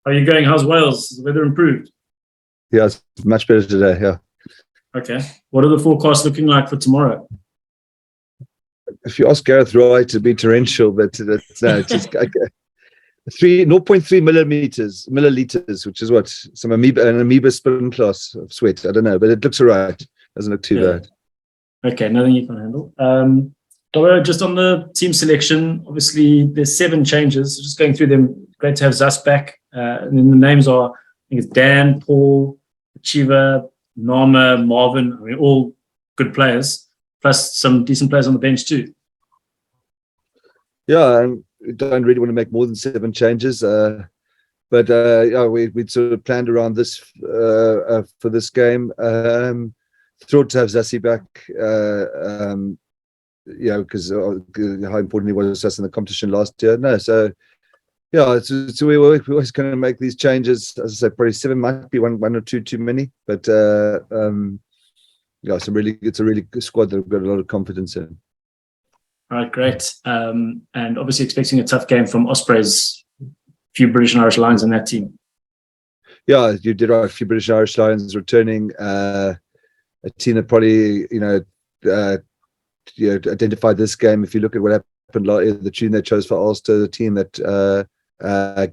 How are you going? How's Wales? Has the weather improved? Yeah, it's much better today. Yeah. Okay. What are the forecasts looking like for tomorrow? If you ask Gareth Roy, it'd be torrential, but it's just 0.3 milliliters, which is what an amoeba spin class of sweat. I don't know, but it looks all right. Doesn't look too bad. Okay, nothing you can handle. Doro, just on the team selection, obviously there's 7 changes. Just going through them. Great to have Zas back. And then the names are, I think it's Dan, Paul, Chiva, Nama, Marvin. I mean, all good players, plus some decent players on the bench too. Yeah, and we don't really want to make more than 7 changes. But we'd sort of planned around this for this game. Thrilled to have Zassi back. Because how important he was to us in the competition last year. No, so yeah, so we're always going to make these changes. As I said, probably 7 might be one or two too many, but it's a really good squad that we've got a lot of confidence in. All right, great. And obviously expecting a tough game from Ospreys. A few British and Irish Lions in that team. Yeah, you did right. A few British and Irish Lions returning. A team that probably identified this game. If you look at what happened, the tune they chose for Ulster, the team that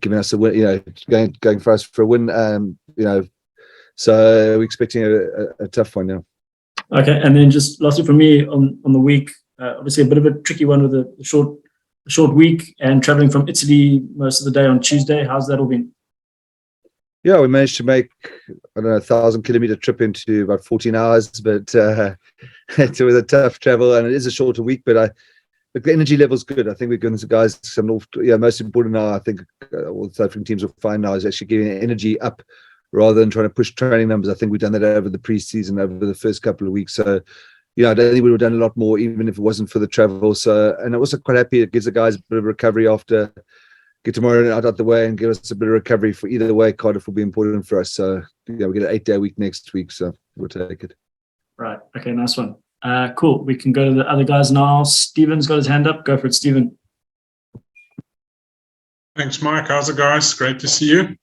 giving us a win, going for us for a win. So we're expecting a tough one now. Okay, and then just lastly from me on the week, obviously a bit of a tricky one with a short week and traveling from Italy most of the day on Tuesday. How's that all been? Yeah, we managed to make, 1,000-kilometer trip into about 14 hours, but it was a tough travel, and it is a shorter week, but the energy level's good. I think we're giving the guys most important now, I think all the South African teams are fine now, is actually giving energy up rather than trying to push training numbers. I think we've done that over the pre-season, over the first couple of weeks. So, I don't think we would have done a lot more, even if it wasn't for the travel. So, and I'm also quite happy it gives the guys a bit of recovery after get tomorrow out of the way and give us a bit of recovery for either way. Cardiff will be important for us. So, we get an 8-day week next week. So we'll take it. Right. Okay. Nice one. Cool. We can go to the other guys now. Stephen's got his hand up. Go for it, Stephen. Thanks, Mike. How's it, guys? Great to see you.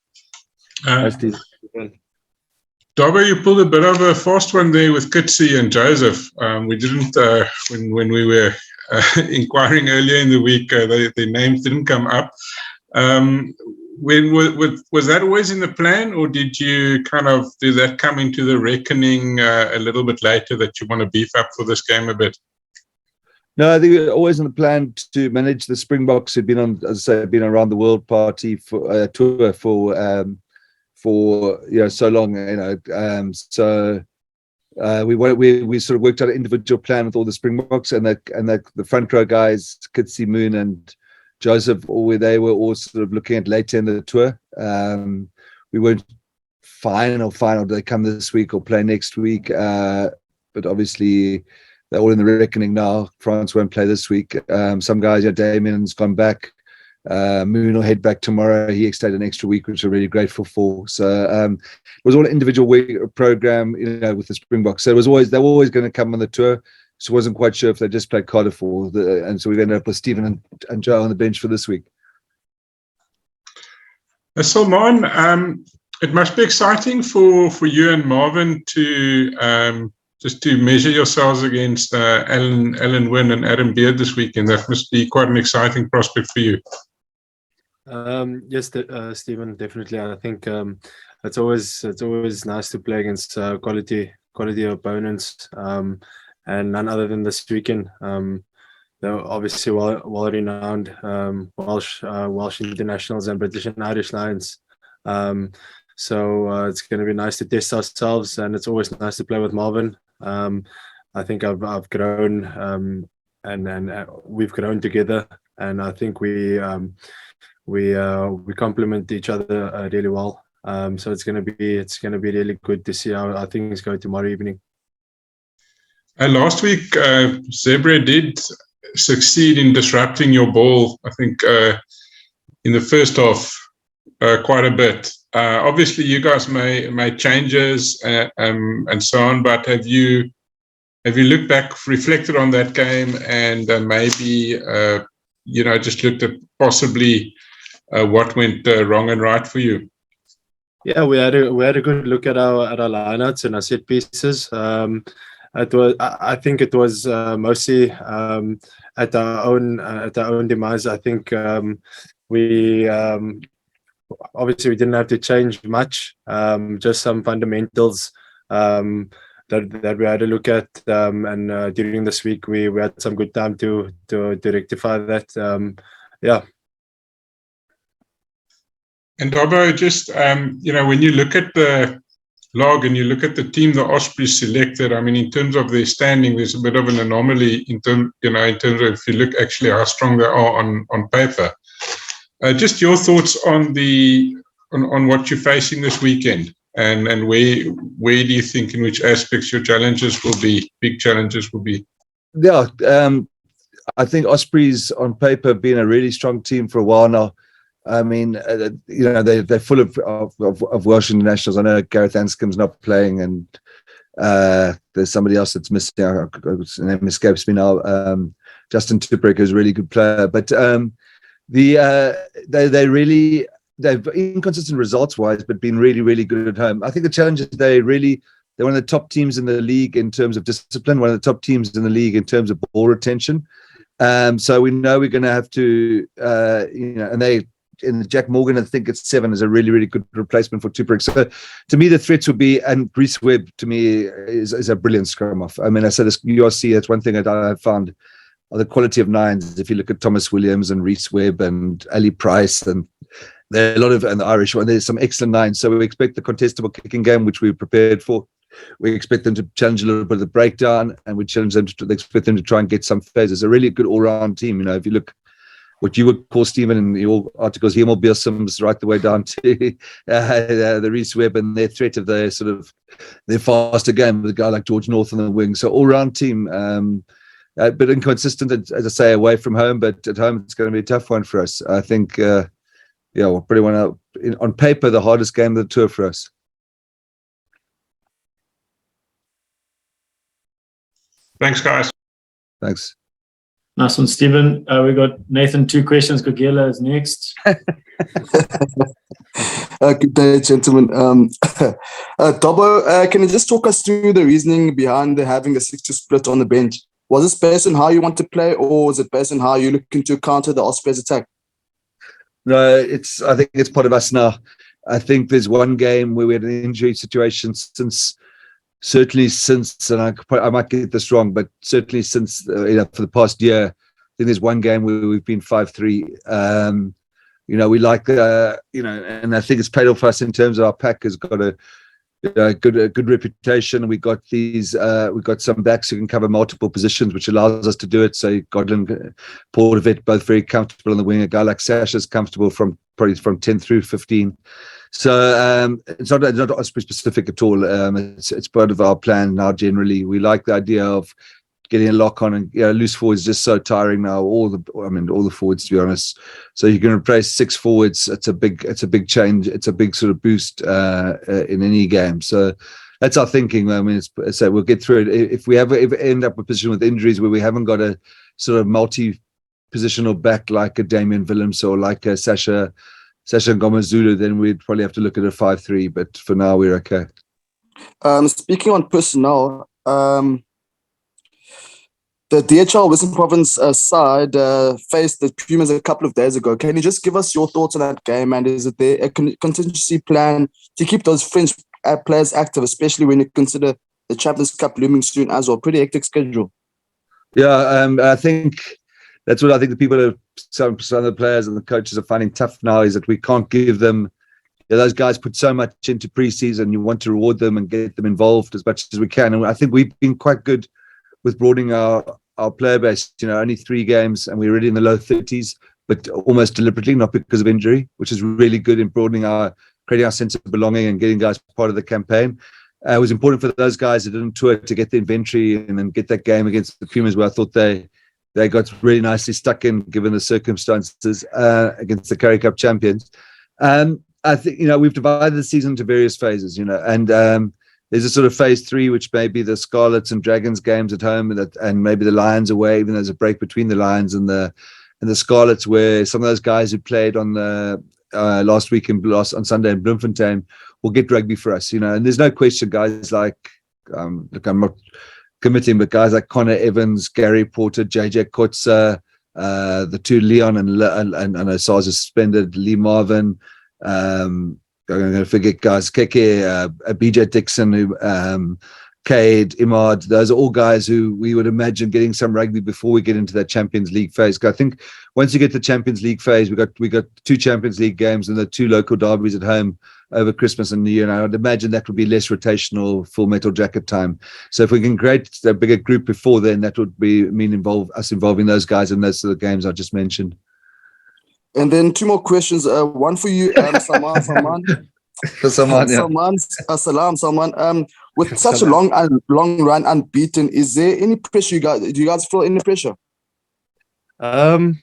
Hi, Steve. Dobber, you pulled a bit of a fast one there with Kitsy and Joseph. We didn't, when we were inquiring earlier in the week, their names didn't come up. Was that always in the plan, or did you did that come into the reckoning a little bit later that you want to beef up for this game a bit? No, I think it was always in the plan to manage the Springboks who'd been on, as I say, been around the world party for tour for so long, so we sort of worked out an individual plan with all the Springboks and the front row guys, Kitsy, Moon and Joseph, they were all sort of looking at later in the tour. We weren't final do they come this week or play next week, but obviously they're all in the reckoning now. France won't play this week. Some guys, Damien's gone back. Moon will head back tomorrow. He extended an extra week, which we're really grateful for. So it was all an individual week program, with the Springboks. So they were always going to come on the tour. So wasn't quite sure if they just played Cardiff and so we've ended up with Stephen and Joe on the bench for this week. Salmaan, it must be exciting for you and Marvin to just to measure yourselves against Alan Wynne and Adam Beard this weekend. That must be quite an exciting prospect for you. Yes, Stephen, definitely. I think it's always nice to play against quality opponents, and none other than this weekend. They're obviously well-renowned Welsh internationals and British and Irish Lions. So it's going to be nice to test ourselves, and it's always nice to play with Marvin. I think I've grown, and we've grown together, and I think we complement each other really well. So it's going to be really good to see how things go tomorrow evening. Last week, Zebra did succeed in disrupting your ball, I think, in the first half quite a bit. Obviously, you guys made changes and so on, but have you looked back, reflected on that game, and maybe just looked at possibly what went wrong and right for you? Yeah, we had a good look at our lineouts and our set pieces. I think it was mostly at our own demise. I think we obviously we didn't have to change much. Just some fundamentals that we had to look at. And during this week, we had some good time to rectify that. Yeah. And Dobbo, just when you look at the log and you look at the team the Ospreys selected, I mean, in terms of their standing, there's a bit of an anomaly in terms of if you look actually how strong they are on paper. Just your thoughts on what you're facing this weekend, and where do you think, in which aspects your big challenges will be? Yeah, I think Ospreys on paper have been a really strong team for a while now. I mean, they're full of Welsh internationals. I know Gareth Anscombe's not playing, and there's somebody else that's missing. His name escapes me now. Justin Tipuric is a really good player, but they've inconsistent results wise, but been really, really good at home. I think the challenge is they're one of the top teams in the league in terms of discipline, one of the top teams in the league in terms of ball retention. So we know we're going to have to, and Jack Morgan, I think at 7 is a really, really good replacement for Tipuric. So to me, the threats would be, and Reece Webb to me is a brilliant scrum off. I mean, I said this URC, that's one thing that I found. The quality of nines, if you look at Thomas Williams and Reece Webb and Ali Price, and there are a lot of, and the Irish one, there's some excellent nines. So we expect the contestable kicking game, which we're prepared for. We expect them to challenge a little bit of the breakdown, and we challenge them to expect them to try and get some phases. A really good all-round team. If you look what you would call, Stephen, in your articles, Hemel Beersims right the way down to the Reece Webb and their threat of their faster game with a guy like George North on the wing. So all-round team, a bit inconsistent, as I say, away from home, but at home it's going to be a tough one for us. I think, we'll pretty want to, on paper, the hardest game of the tour for us. Thanks, guys. Thanks. Nice one, Stephen. We got Nathan, 2 questions. Gogela is next. Good day, gentlemen. Dobbo, can you just talk us through the reasoning behind having a 6-2 split on the bench? Was this based on how you want to play, or was it based on how you're looking to counter the Ospreys attack? No, I think it's part of us now. I think there's one game where we had an injury situation certainly since, and I might get this wrong, but certainly since, for the past year, I think there's one game where we've been 5-3. We like, and I think it's paid off for us in terms of our pack has got a good reputation. We got some backs who can cover multiple positions, which allows us to do it. So Godlin, Portervet, both very comfortable on the wing. A guy like Sasha's comfortable probably from 10 through 15. So it's not Osprey specific at all. It's part of our plan now. Generally, we like the idea of getting a lock on, and loose forwards is just so tiring now. All the forwards, to be honest. So you can replace 6 forwards. It's a big change. It's a big sort of boost in any game. So that's our thinking. I mean, we'll get through it. If we ever end up in a position with injuries where we haven't got a sort of multi-positional back like a Damian Willems or like a Sasha Ngomazulu, then we'd probably have to look at a 5-3. But for now, we're okay. Speaking on personnel, the DHL Western Province side faced the Pumas a couple of days ago. Can you just give us your thoughts on that game? And is it there a contingency plan to keep those French players active, especially when you consider the Champions Cup looming soon as well? Pretty hectic schedule. Yeah, I think that's what I think the people, some of the players and the coaches are finding tough now, is that we can't give them. Those guys put so much into pre-season. You want to reward them and get them involved as much as we can. And I think we've been quite good with broadening our player base. Only 3 games and we're already in the low 30s, but almost deliberately, not because of injury, which is really good in broadening creating our sense of belonging and getting guys part of the campaign. It was important for those guys that didn't tour to get the inventory and then get that game against the Pumas, where I thought they got really nicely stuck in, given the circumstances, against the Currie Cup champions. I think, we've divided the season into various phases, and there's a sort of phase 3, which may be the Scarlets and Dragons games at home, and maybe the Lions away, even though there's a break between the Lions and the Scarlets, where some of those guys who played on the last week on Sunday in Bloemfontein will get rugby for us, and there's no question guys like, look, I'm not committing, but guys like Connor Evans, Gary Porter, JJ Kotza, the two Leon and Osars are suspended, Lee Marvin, I'm going to forget guys, Keke, BJ Dixon, who, Cade, Imad, those are all guys who we would imagine getting some rugby before we get into that Champions League phase. I think once you get to Champions League phase, we got 2 Champions League games and the 2 local derbies at home over Christmas and New Year. And I would imagine that would be less rotational full metal jacket time. So if we can create a bigger group before then, that would mean us involving those guys in those of the games I just mentioned. And then 2 more questions. One for you, Salmaan. Salmaan. With such a long run unbeaten, is there any pressure do you guys feel any pressure? I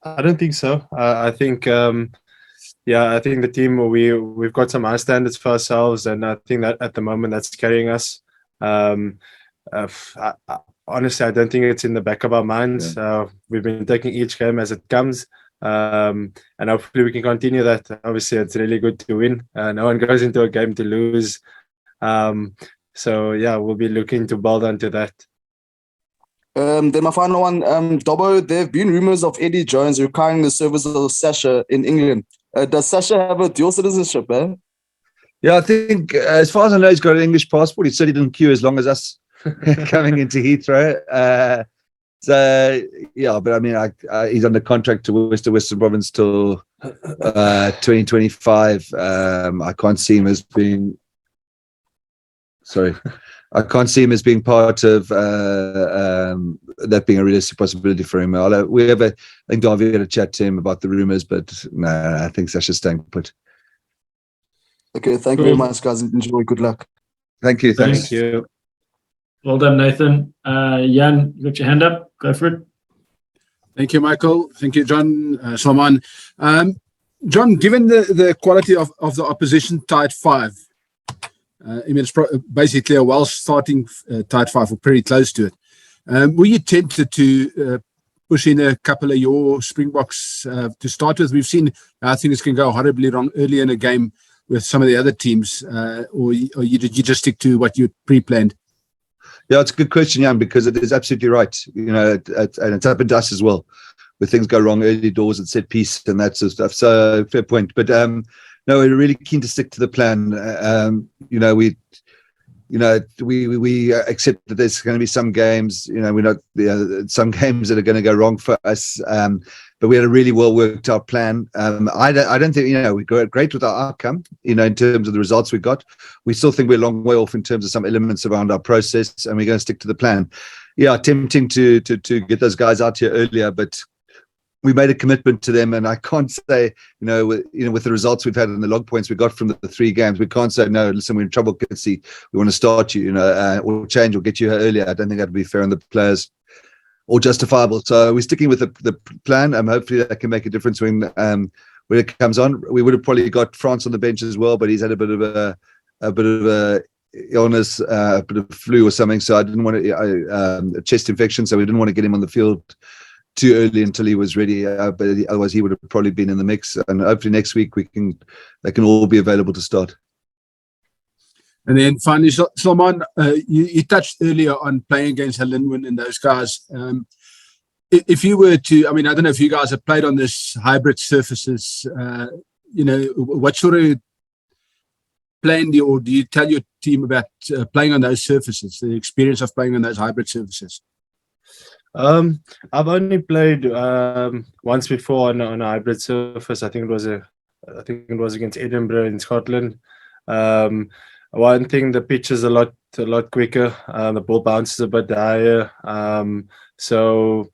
don't think so. I think I think the team, we've got some high standards for ourselves, and I think that at the moment that's carrying us. Honestly, I don't think it's in the back of our minds. We've been taking each game as it comes. And hopefully we can continue that. Obviously, it's really good to win. No one goes into a game to lose. So we'll be looking to build onto that. Then my final one, Dobbo, there have been rumors of Eddie Jones requiring the services of Sasha in England. Does Sasha have a dual citizenship? Yeah, I think as far as I know, he's got an English passport. He said he didn't queue as long as us coming into Heathrow. But I mean, he's under contract to Western Province till 2025. I can't see him as being. Sorry, I can't see him as being part of that being a realistic possibility for him. I think Davy had a chat to him about the rumours, but no, I think Sasha's staying put. Okay, thank you very much, guys. Enjoy. Good luck. Thank you. Thank you. Well done, Nathan. Jan, you got your hand up. Go for it. Thank you, Michael. Thank you, John. Salmaan. John, given the quality of the opposition tied 5, I mean, it's basically a well-starting tied 5 or pretty close to it. Were you tempted to push in a couple of your Springboks to start with? We've seen how things can go horribly wrong early in a game with some of the other teams, or did you just stick to what you pre-planned? Yeah, it's a good question, Jan, because it is absolutely right. And it's happened to us as well, where things go wrong early doors and set piece and that sort of stuff. So fair point. But no, we're really keen to stick to the plan. We accept that there's going to be some games. We're not some games that are going to go wrong for us. But we had a really well worked out plan. I don't think we got great with our outcome. In terms of the results we got, we still think we're a long way off in terms of some elements around our process, and we're going to stick to the plan. Yeah, tempting to get those guys out here earlier, but we made a commitment to them, and I can't say, with the results we've had and the log points we got from the 3 games, we can't say, no, listen, we're in trouble, Kitsy, we want to start you, or change or get you here earlier. I don't think that would be fair on the players or justifiable. So we're sticking with the plan. Hopefully that can make a difference when it comes on. We would have probably got France on the bench as well, but he's had a bit of a illness, a bit of flu or something. So I didn't want to a chest infection, so we didn't want to get him on the field too early until he was ready, but otherwise he would have probably been in the mix. And hopefully next week they can all be available to start. And then finally, Salmaan, you touched earlier on playing against Linwin and those guys. If you were to, I mean, I don't know if you guys have played on this hybrid surfaces. What sort of plan do you tell your team about playing on those surfaces? The experience of playing on those hybrid surfaces. I've only played once before on a hybrid surface. I think it was against Edinburgh in Scotland. One thing, the pitch is a lot quicker. The ball bounces a bit higher. So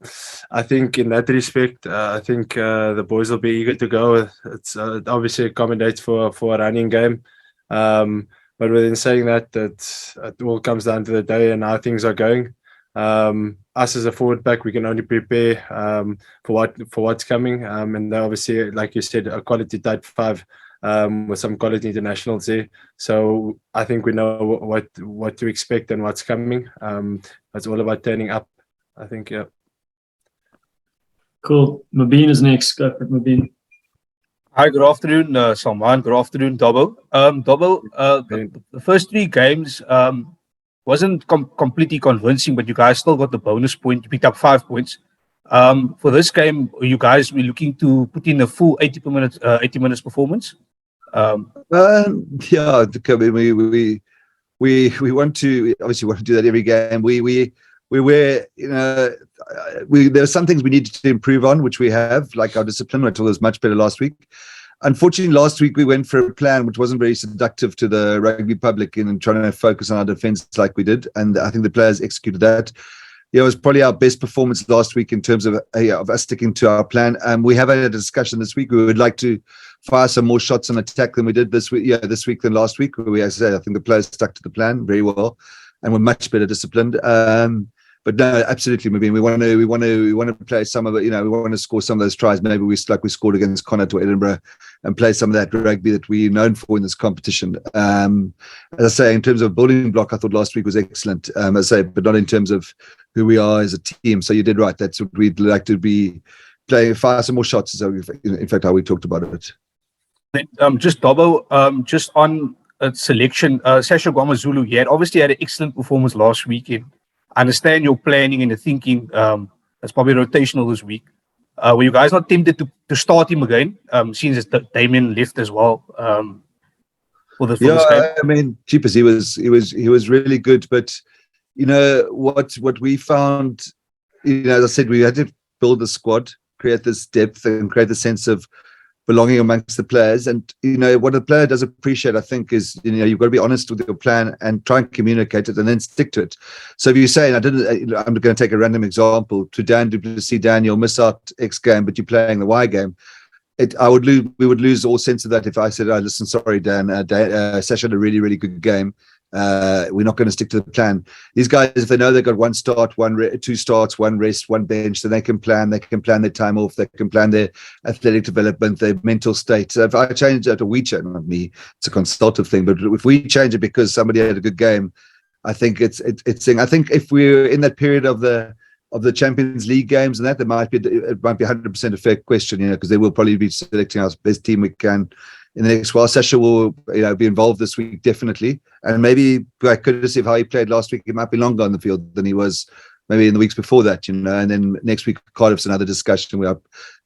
I think in that respect, I think the boys will be eager to go. It's obviously accommodates for a running game. But within saying that, it all comes down to the day and how things are going. Us as a forward back, we can only prepare for what's coming. And obviously, like you said, a quality tight 5 with some quality internationals there. So I think we know what to expect and what's coming. It's all about turning up, I think. Yeah. Cool. Mabeen is next. Go for it, Mabeen. Hi, good afternoon, Salmaan. Good afternoon, Dobbo. Dobbo, the first three games wasn't completely convincing, but you guys still got the bonus point. You picked up 5 points. For this game, you guys were looking to put in a full 80 minutes performance. Yeah, we want to obviously want to do that every game. We were, you know, there are some things we need to improve on, which we have, like our discipline. I told us much better last week. Unfortunately, last week we went for a plan which wasn't very seductive to the rugby public in trying to focus on our defence like we did, and I think the players executed that. Yeah, it was probably our best performance last week in terms of us sticking to our plan. We have had a discussion this week. We would like to fire some more shots on attack than we did this week. Yeah, this week than last week. As I say, I think the players stuck to the plan very well, and were much better disciplined. But no, absolutely, Mubin. We want to play some of it. You know, we want to score some of those tries. Maybe we scored against Connacht or Edinburgh, and play some of that rugby that we're known for in this competition. As I say, in terms of building block, I thought last week was excellent. As I say, but not in terms of who we are as a team. So you did right. That's what we'd like to be playing. Fire some more shots. So in fact, how we talked about it. Just Dobbo, just on selection, Sasha Guamazulu, he obviously had an excellent performance last weekend. I understand your planning and the thinking. That's probably rotational this week. Were you guys not tempted to start him again, since Damien left as well? For this game? I mean, cheapers, he was really good, but you know what we found, you know, as I said, we had to build the squad, create this depth, and create the sense of belonging amongst the players. And you know what a player does appreciate, I think, is, you know, you've got to be honest with your plan and try and communicate it and then stick to it. So if you say, and I'm going to take a random example, to Dan du Plessis, Dan, you'll miss out X game, but you're playing the Y game. We would lose all sense of that if I said, "Oh, listen, sorry, Dan, Sasha had a really, really good game. We're not going to stick to the plan." These guys, if they know they've got 1 start, 2 starts, 1 rest, 1 bench, then they can plan. They can plan their time off. They can plan their athletic development, their mental state. So if I change it, or we change, not me, it's a consultative thing. But if we change it because somebody had a good game, I think it's saying. I think if we're in that period of the Champions League games and that, it might be 100% a fair question, you know, because they will probably be selecting our best team we can in the next while. Sasha will, you know, be involved this week, definitely. And maybe by courtesy of how he played last week, he might be longer on the field than he was maybe in the weeks before that, you know. And then next week, Cardiff's another discussion where,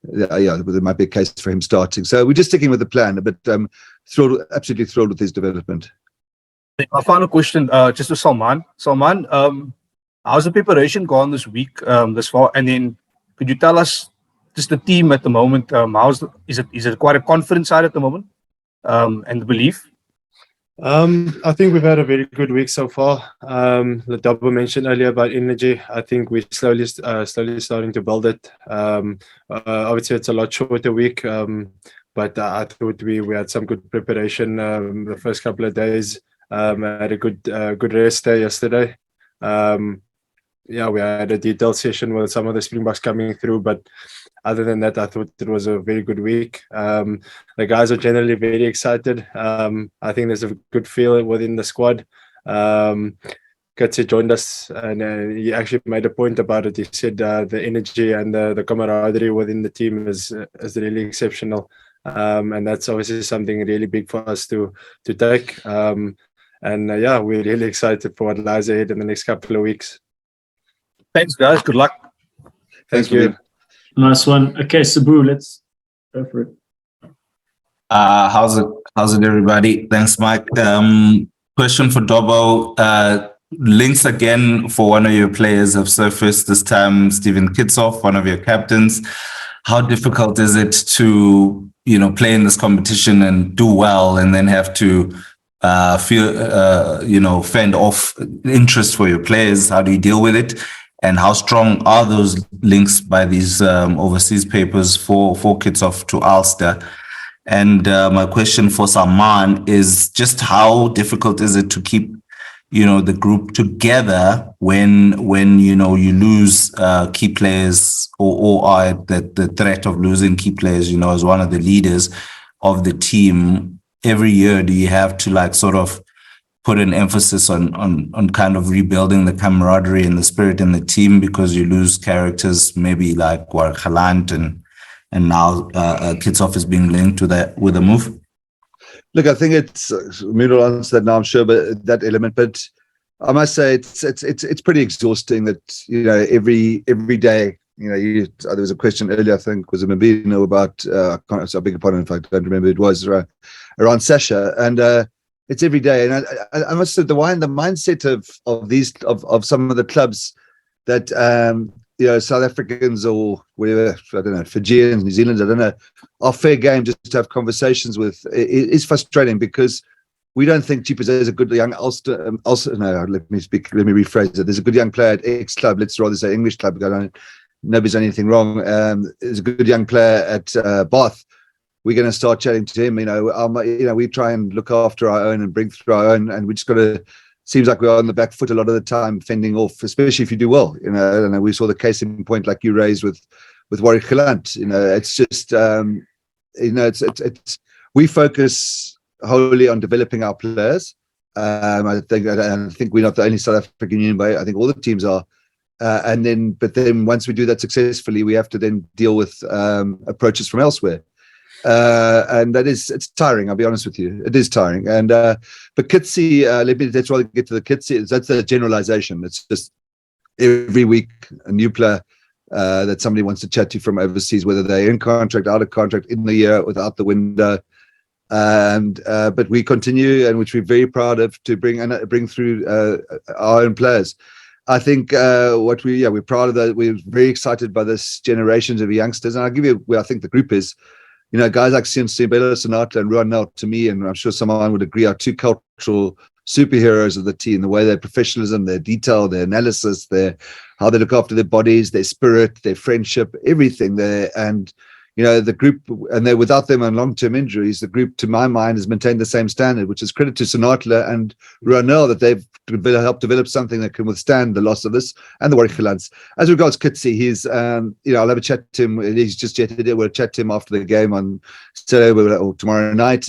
there might be a case for him starting. So we're just sticking with the plan, but absolutely thrilled with his development. My final question, just to Salmaan. Salmaan, how's the preparation gone this week, this far? And then could you tell us just the team at the moment? Is it quite a confident side at the moment? And the belief? I think we've had a very good week so far. The Dobbo mentioned earlier about energy. I think we're slowly starting to build it. Obviously, it's a lot shorter week, but I thought we had some good preparation the first couple of days. I had a good rest day yesterday. We had a detailed session with some of the Springboks coming through, but other than that, I thought it was a very good week. The guys are generally very excited. I think there's a good feel within the squad. Katsi joined us, and he actually made a point about it. He said the energy and the camaraderie within the team is really exceptional, and that's obviously something really big for us to take. We're really excited for what lies ahead in the next couple of weeks. Thanks, guys. Good luck. Thank you. Nice one. Okay, Sabu, let's go for it. How's it, everybody? Thanks, Mike. Question for Dobbo. Links again for one of your players have surfaced, this time Stephen Kitsoff, one of your captains. How difficult is it to, play in this competition and do well and then have to fend off interest for your players? How do you deal with it? And how strong are those links by these overseas papers for Kitsoff to Ulster? And my question for Salmaan is just how difficult is it to keep, the group together when you lose key players or are at the threat of losing key players, as one of the leaders of the team? Every year, do you have to sort of put an emphasis on kind of rebuilding the camaraderie and the spirit in the team because you lose characters maybe like Warkhalant and and now Kitsoff is being linked with the move? Look, I think it's Moon will answer that now, I'm sure, but that element. But I must say it's pretty exhausting that every day. There was a question earlier, I think, was a Mabino about, I beg your pardon if I don't remember who it was, around Sasha. And it's every day. And I must say, the mindset of some of the clubs that, South Africans or whatever, I don't know, Fijians, New Zealanders, I don't know, are fair game just to have conversations with. It's frustrating because we don't think Cheapers is a good young Ulster. No, let me rephrase it. There's a good young player at X club. Let's rather say English club, because nobody's done anything wrong. There's a good young player at Bath. We're going to start chatting to him. We try and look after our own and bring through our own, and we just got to. Seems like we're on the back foot a lot of the time, fending off, especially if you do well. And we saw the case in point, like you raised with Warwick Galant. It's just, it's we focus wholly on developing our players. I think we're not the only South African union, but I think all the teams are. But then once we do that successfully, we have to then deal with approaches from elsewhere. And it's tiring, I'll be honest with you. It is tiring. And but Kitsy, let's rather get to the Kitsy. That's the generalization. It's just every week a new player that somebody wants to chat to from overseas, whether they're in contract, out of contract, in the year, without the window. And but we continue, and which we're very proud of, to bring through our own players. I think we're proud of that. We're very excited by this generations of youngsters, and I'll give you where I think the group is. Guys like Simbelo Sonata and Ruan Nel, to me, and I'm sure someone would agree, are two cultural superheroes of the team. The way their professionalism, their detail, their analysis, how they look after their bodies, their spirit, their friendship, everything there. And the group, and they're without them on long-term injuries, the group, to my mind, has maintained the same standard, which is credit to Sonatla and Ruan Nel that they've helped develop something that can withstand the loss of this, and the Warwick Galants. As regards Kitsy, he's, I'll have a chat to him. He's just yesterday. We'll chat to him after the game on Saturday or tomorrow night.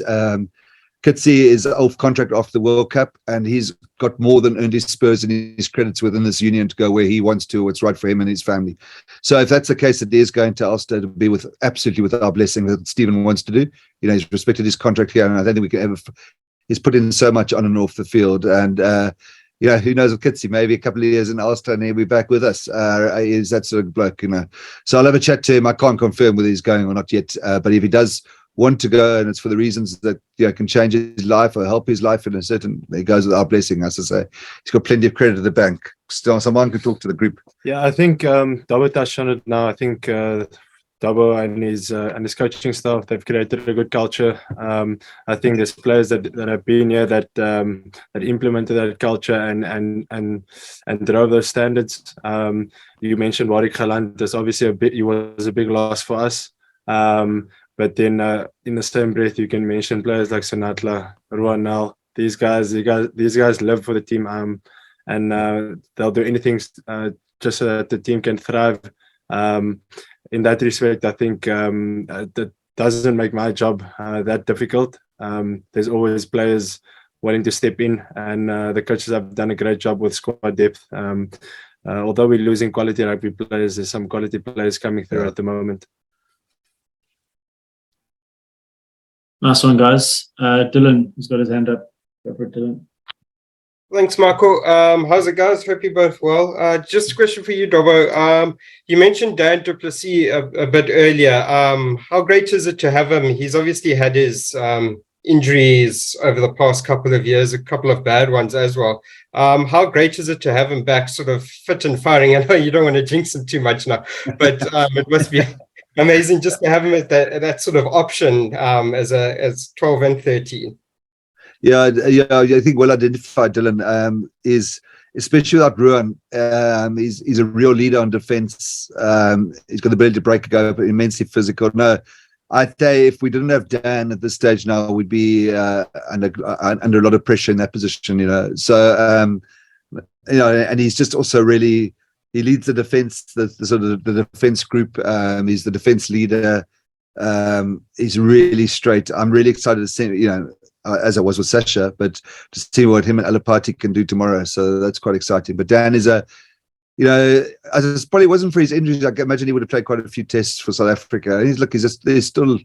Kitsy is off contract after the World Cup, and he's got more than earned his spurs and his credits within this union to go where he wants to, what's right for him and his family. So if that's the case, that he is going to Ulster, to be absolutely with our blessing that Stephen wants to do. He's respected his contract here, and I don't think we can ever. He's put in so much on and off the field, and who knows with Kitsy, maybe a couple of years in Ulster and he'll be back with us. He's that sort of bloke, So I'll have a chat to him. I can't confirm whether he's going or not yet, but if he does want to go, and it's for the reasons that can change his life or help his life in a certain, he goes with our blessing, as I say. He's got plenty of credit at the bank. Still, someone could talk to the group. Yeah, I think Dabo touched on it now. I think Dabo and his coaching staff, they've created a good culture. I think there's players that have been here that implemented that culture and drove those standards. You mentioned Warwick Galant. There's obviously he was a big loss for us. But then in the same breath, you can mention players like Sonatla, Ruan Nel. These guys live for the team, and they'll do anything just so that the team can thrive. In that respect, I think that doesn't make my job that difficult. There's always players willing to step in, and the coaches have done a great job with squad depth. Although we're losing quality rugby players, there's some quality players coming through at the moment. Nice one, guys. Dylan has got his hand up. Go for it, Dylan. Thanks, Michael. How's it, guys? Hope you're both well. Just a question for you, Dobbo. You mentioned Dan du Plessis a bit earlier. How great is it to have him? He's obviously had his injuries over the past couple of years, a couple of bad ones as well. How great is it to have him back, sort of fit and firing? I know you don't want to jinx him too much now, but it must be amazing just to have him at that sort of option as 12 and 13. Yeah, I think well identified, Dylan. Is especially without Ruan, he's a real leader on defence. He's got the ability to break a go, but immensely physical. No, I'd say if we didn't have Dan at this stage now, we'd be under a lot of pressure in that position. So and he's just also really, he leads the defence, the sort of the defence group. He's the defence leader. He's really straight. I'm really excited to see, as I was with Sasha, but to see what him and Alapati can do tomorrow. So that's quite exciting. But Dan is you know, as it probably wasn't for his injuries, I can imagine he would have played quite a few tests for South Africa. And he's still,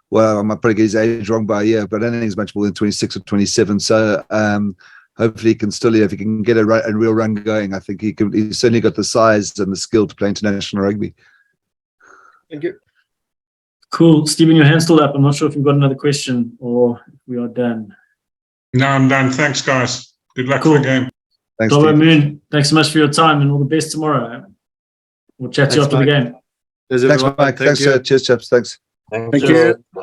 well, I might probably get his age wrong by a year, but I don't think he's much more than 26 or 27. So hopefully he can still, if he can get a real run going, I think he's certainly got the size and the skill to play international rugby. Thank you. Cool. Stephen, your hand's still up. I'm not sure if you've got another question or if we are done. No, I'm done. Thanks, guys. Good luck Cool. for the game. Thanks, Dobbo Steve. Moon, thanks so much for your time and all the best tomorrow. We'll chat to you Thanks, after the Mike. game. Cheers, Thanks, everyone. Mike. Thank Thanks, you. cheers, chaps. Thanks. Thank you. Bye.